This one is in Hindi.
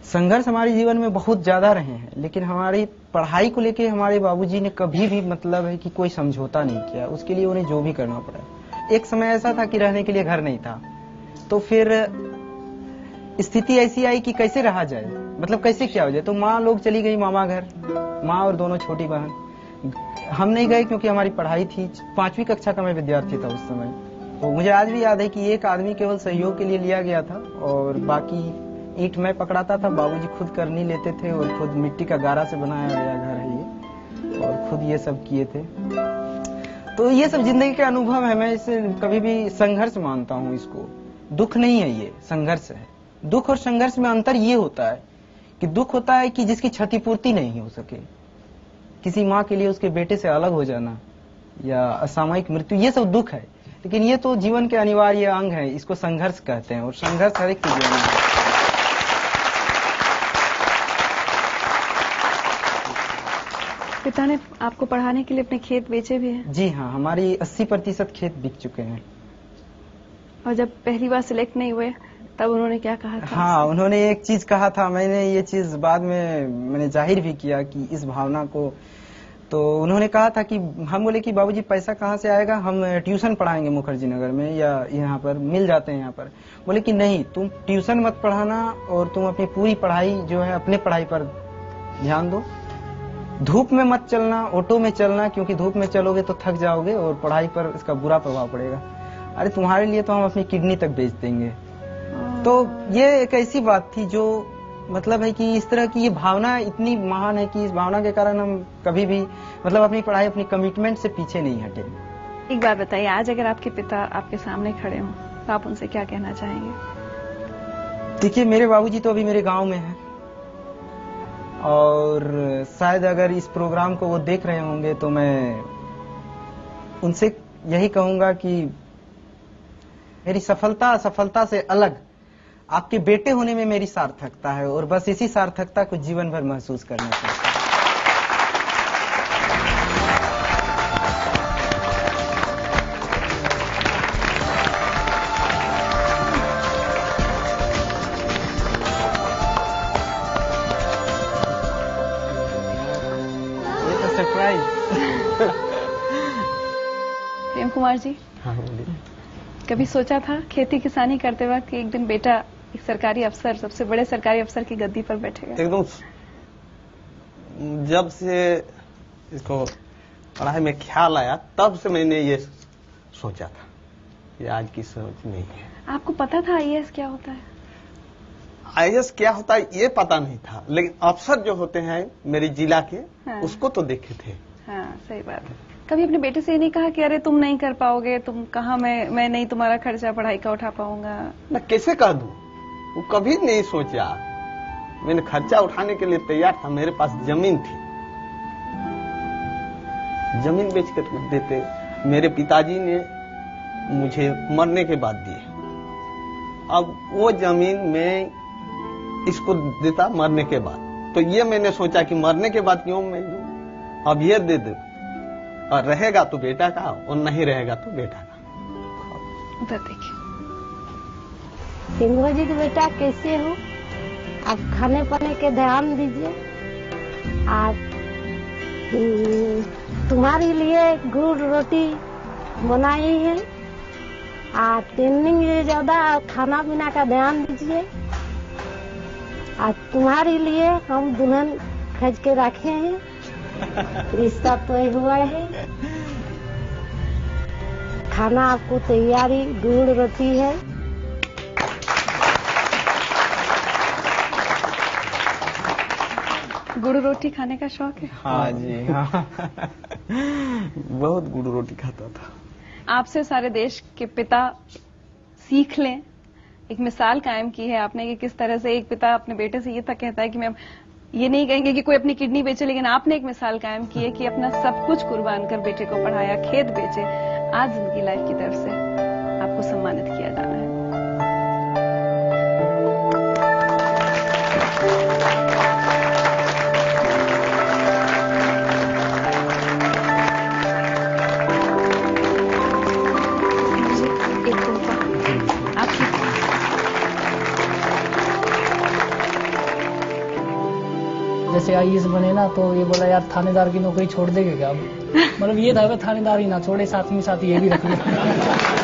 संघर्ष हमारे जीवन में बहुत ज्यादा रहे हैं, लेकिन हमारी पढ़ाई को लेके हमारे बाबूजी ने कभी भी मतलब है कि कोई समझौता नहीं किया। उसके लिए उन्हें जो भी करना पड़ा। एक समय ऐसा था कि रहने के लिए घर नहीं था, तो फिर स्थिति ऐसी आई कि कैसे रहा जाए, मतलब कैसे क्या हो जाए। तो माँ लोग चली गई मामा घर, माँ और दोनों छोटी बहन। हम नहीं गए क्योंकि हमारी पढ़ाई थी। 5वीं कक्षा का मैं विद्यार्थी था उस समय। तो मुझे आज भी याद है कि एक आदमी केवल सहयोग के लिए लिया गया था और बाकी ईंट मैं पकड़ाता था, बाबूजी खुद कर नहीं लेते थे और खुद मिट्टी का गारा से बनाया गया घर है ये, और खुद ये सब किए थे। तो ये सब जिंदगी के अनुभव है। मैं इसे कभी भी संघर्ष मानता हूँ इसको, दुख नहीं है, ये संघर्ष है। दुख और संघर्ष में अंतर ये होता है कि दुख होता है कि जिसकी क्षतिपूर्ति नहीं हो सके, किसी माँ के लिए उसके बेटे से अलग हो जाना या असामयिक मृत्यु, ये सब दुख है। लेकिन ये तो जीवन के अनिवार्य अंग है, इसको संघर्ष कहते हैं और संघर्ष हर एक के जीवन में है। पिता ने आपको पढ़ाने के लिए अपने खेत बेचे भी हैं? जी हाँ, हमारी 80% खेत बिक चुके हैं। और जब पहली बार सिलेक्ट नहीं हुए तब उन्होंने क्या कहा था? हाँ, उन्होंने एक चीज कहा था, मैंने ये चीज बाद में मैंने जाहिर भी किया कि इस भावना को। तो उन्होंने कहा था कि हम बोले कि बाबूजी पैसा कहाँ से आएगा, हम ट्यूशन पढ़ाएंगे मुखर्जी नगर में या यहाँ पर मिल जाते हैं यहाँ पर। बोले कि नहीं, तुम ट्यूशन मत पढ़ाना और तुम अपनी पूरी पढ़ाई जो है अपने पढ़ाई पर ध्यान दो। धूप में मत चलना, ऑटो में चलना, क्योंकि धूप में चलोगे तो थक जाओगे और पढ़ाई पर इसका बुरा प्रभाव पड़ेगा। अरे तुम्हारे लिए तो हम अपनी किडनी तक बेच देंगे। तो ये एक ऐसी बात थी जो मतलब है कि इस तरह की ये भावना इतनी महान है कि इस भावना के कारण हम कभी भी मतलब अपनी पढ़ाई, अपनी कमिटमेंट से पीछे नहीं हटे। एक बात बताइए, आज अगर आपके पिता आपके सामने खड़े हों तो आप उनसे क्या कहना चाहेंगे? देखिए, मेरे बाबूजी तो अभी मेरे गांव में हैं और शायद अगर इस प्रोग्राम को वो देख रहे होंगे तो मैं उनसे यही कहूंगा कि मेरी सफलता असफलता से अलग आपके बेटे होने में मेरी सार्थकता है और बस इसी सार्थकता को जीवन भर महसूस करना चाहता हूं। ये तो सरप्राइज। प्रेम कुमार जी, हाँ बोलिए। कभी सोचा था खेती किसानी करते वक्त कि एक दिन बेटा एक सरकारी अफसर, सबसे बड़े सरकारी अफसर की गद्दी पर बैठेगा? एकदम जब से इसको पढ़ाई में ख्याल आया तब से मैंने ये सोचा था, ये आज की सोच नहीं है। आपको पता था आईएएस क्या होता है? आईएएस क्या होता है ये पता नहीं था, लेकिन अफसर जो होते हैं मेरी जिला के, हाँ। उसको तो देखे थे। हाँ, सही बात है। कभी अपने बेटे से ये नहीं कहा कि अरे तुम नहीं कर पाओगे, तुम कहाँ, मैं नहीं तुम्हारा खर्चा पढ़ाई का उठा पाऊंगा? मैं कैसे कह दूं, वो कभी नहीं सोचा। मैंने खर्चा उठाने के लिए तैयार था, मेरे पास जमीन थी, जमीन बेच कर देते। मेरे पिताजी ने मुझे मरने के बाद दिए। अब वो जमीन मैं इसको देता मरने के बाद, तो ये मैंने सोचा कि मरने के बाद क्यों मैं दूं, अब ये दे दो, और रहेगा तो बेटा का और नहीं रहेगा तो बेटा का। उधर देखिए। सिंघू जी के बेटा कैसे हो? आप खाने पाने के ध्यान दीजिए। आप तुम्हारे लिए गुड़ रोटी बनाई है। आप ट्रेनिंग में ज्यादा खाना पीना का ध्यान दीजिए। आज तुम्हारे लिए हम दुल्हन खज के रखे हैं, रिश्ता तय हुआ है। खाना आपको तैयारी गुड़ रोटी है। गुड़ रोटी खाने का शौक है? हाँ जी, हाँ। बहुत गुड़ रोटी खाता था। आपसे सारे देश के पिता सीख लें, एक मिसाल कायम की है आपने कि किस तरह से एक पिता अपने बेटे से ये तक कहता है कि मैं ये नहीं कहेंगे कि कोई अपनी किडनी बेचे, लेकिन आपने एक मिसाल कायम की है कि अपना सब कुछ कुर्बान कर बेटे को पढ़ाया, खेत बेचे। आज जिंदगी लाइफ की तरफ से आपको सम्मानित किया जाना है। एक तोहफा आपकी जैसे आईएएस बने ना, तो ये बोला यार थानेदार की नौकरी छोड़ देंगे क्या? मतलब ये था थानेदार ही ना छोड़े, साथ में साथ ये भी रख ले।